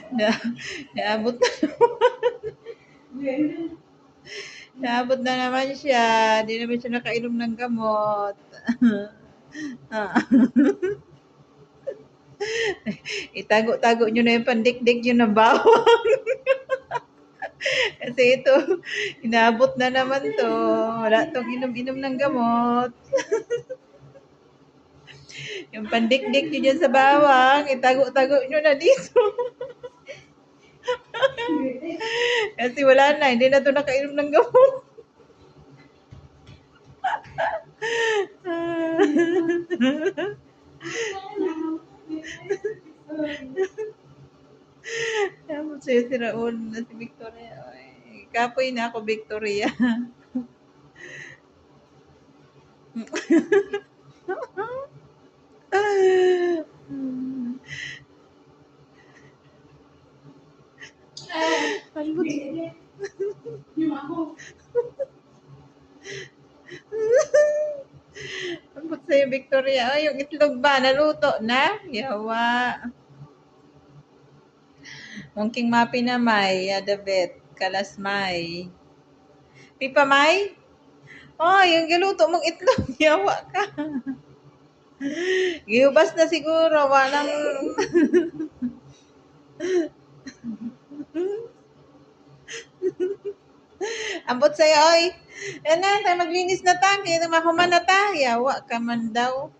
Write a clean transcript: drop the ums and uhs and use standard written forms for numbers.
Na, naabot na, naabot na naman siya. Hindi naman siya nakainom ng gamot. Ah, itago-tago nyo na yung pandikdik nyo na bawang. Kasi ito, inaabot na naman to. Wala tong inom-inom ng gamot. Yung pandikdik nyo dyan sa bawang, itago-tago nyo na dito. Kasi wala na, hindi na to nakainom ng gamot. Tapos si Raul na si Victoria. Ay, kapoy na ako, Victoria. Ambot sa'yo, Victoria. Ay, yung itlog ba? Naluto na? Yawa. Mungking mapi na may. Adabet. Kalasmay. Pipa may? Oh, yung giluto mong itlog. Yawa ka. Gihubas na siguro. Walang... Ambot sa'yo, oy. Yan na, tayo maglinis na ta. Kaya mahuman na ta. Yawa ka man daw.